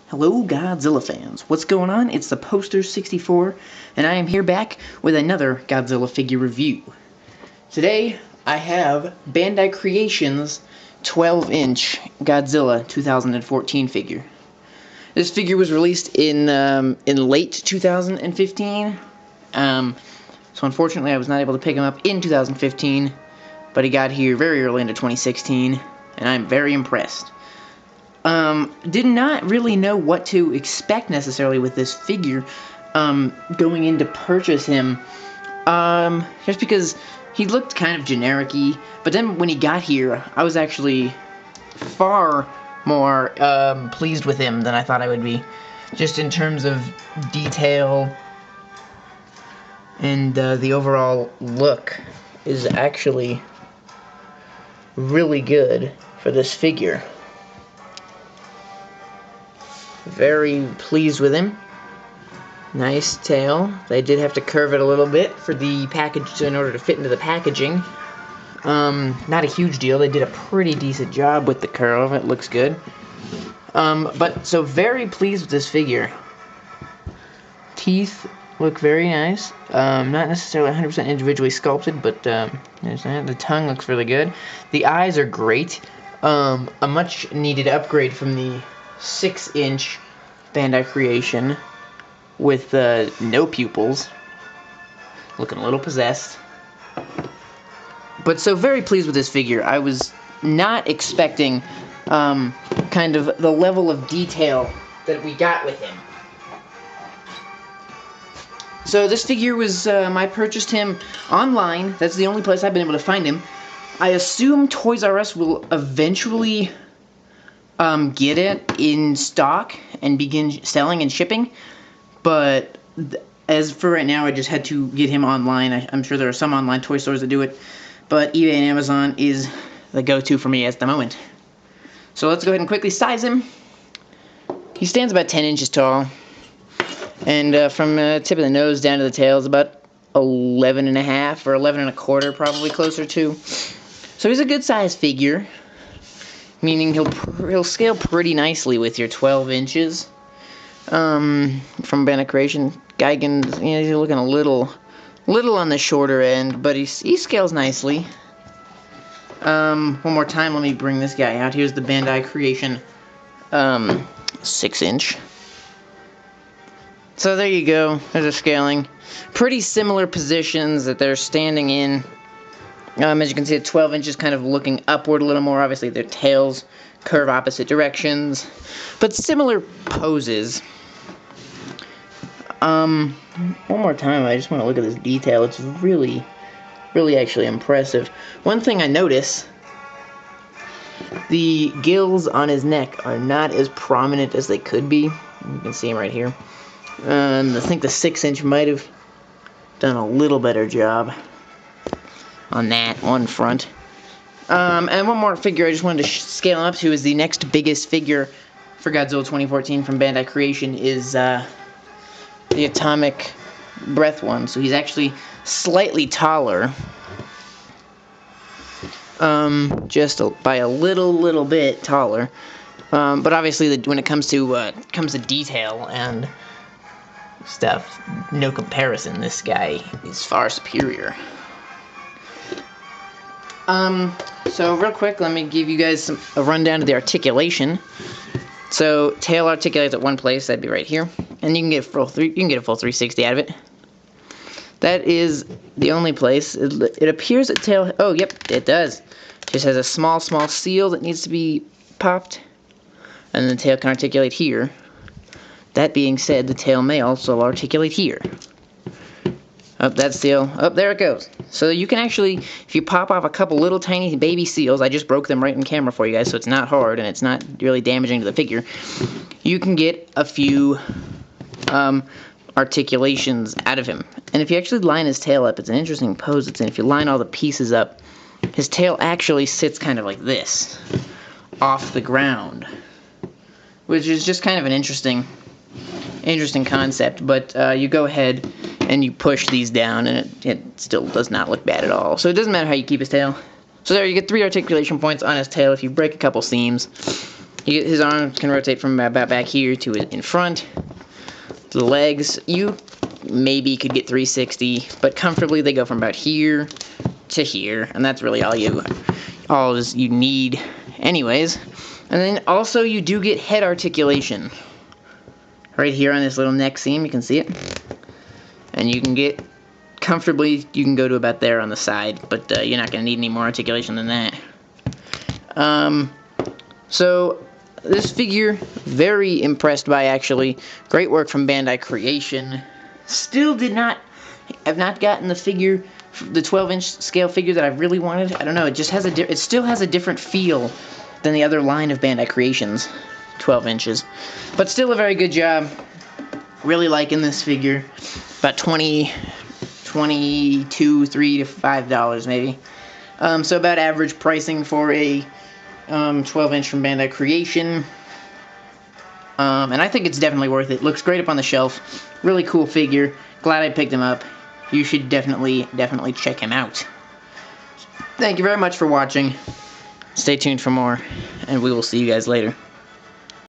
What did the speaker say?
Hello Godzilla fans, what's going on? It's the Poster64, and I am here back with another Godzilla figure review. Today, I have Bandai Creation's 12-inch Godzilla 2014 figure. This figure was released in late 2015, so unfortunately I was not able to pick him up in 2015, but he got here very early into 2016, and I'm very impressed. Did not really know what to expect necessarily with this figure, going in to purchase him, just because he looked kind of generic-y, but then when he got here, I was actually far more, pleased with him than I thought I would be, just in terms of detail, and, the overall look is actually really good for this figure. Very pleased with him. Nice tail. They did have to curve it a little bit for the package in order to fit into the packaging. Not a huge deal. They did a pretty decent job with the curve. It looks good. So very pleased with this figure. Teeth look very nice. Not necessarily 100% individually sculpted, but the tongue looks really good. The eyes are great. A much needed upgrade from the 6-inch Bandai Creation with no pupils, looking a little possessed. But so very pleased with this figure. I was not expecting kind of the level of detail that we got with him. So this figure was, I purchased him online. That's the only place I've been able to find him. I assume Toys R Us will eventually get it in stock and begin selling and shipping, but as for right now, I just had to get him online. I'm sure there are some online toy stores that do it, but eBay and Amazon is the go-to for me at the moment. So let's go ahead and quickly size him. He stands about 10 inches tall, and from the tip of the nose down to the tail is about 11.5 or 11.25, probably closer to. So he's a good size figure, meaning he'll scale pretty nicely with your 12 inches. From Bandai Creation, Geigen's, he's looking a little on the shorter end, but he scales nicely. One more time, let me bring this guy out. Here's the Bandai Creation 6-inch. So there you go. There's a scaling. Pretty similar positions that they're standing in. As you can see, the 12 inches kind of looking upward a little more. Obviously, their tails curve opposite directions, but similar poses. One more time, I just want to look at this detail. It's really actually impressive. One thing I notice, the gills on his neck are not as prominent as they could be. You can see them right here. I think the 6-inch might have done a little better job on that one front. And one more figure I just wanted to scale up to is the next biggest figure for Godzilla 2014 from Bandai Creation is the Atomic Breath one. So he's actually slightly taller, just by a little bit taller. But obviously, when it comes to detail and stuff, no comparison. This guy is far superior. So real quick, let me give you guys a rundown of the articulation. So tail articulates at one place, that'd be right here, and you can get a full 360 out of it. That is the only place. It appears that tail. Oh, yep, it does. Just has a small seal that needs to be popped, and the tail can articulate here. That being said, the tail may also articulate here. Oh, that seal. Oh, there it goes. So you can actually, if you pop off a couple little tiny baby seals, I just broke them right in camera for you guys, so it's not hard and it's not really damaging to the figure. You can get a few articulations out of him. And if you actually line his tail up, it's an interesting pose it's in. If you line all the pieces up, his tail actually sits kind of like this, off the ground, which is just kind of an interesting concept. But you go ahead and you push these down, and it still does not look bad at all. So it doesn't matter how you keep his tail. So there you get 3 articulation points on his tail if you break a couple seams. His arms can rotate from about back here to in front. The legs, you maybe could get 360, but comfortably they go from about here to here, and that's really all you need anyways. And then also you do get head articulation. Right here on this little neck seam, you can see it. And you can get comfortably, you can go to about there on the side, but you're not going to need any more articulation than that. So this figure, very impressed by, actually. Great work from Bandai Creation. Still have not gotten the figure, the 12-inch scale figure that I really wanted. I don't know, it just has it still has a different feel than the other line of Bandai Creations, 12 inches. But still a very good job. Really liking this figure. About $22, $3 to $5 maybe. So about average pricing for a 12-inch from Bandai Creation. And I think it's definitely worth it. Looks great up on the shelf. Really cool figure. Glad I picked him up. You should definitely check him out. Thank you very much for watching. Stay tuned for more, and we will see you guys later.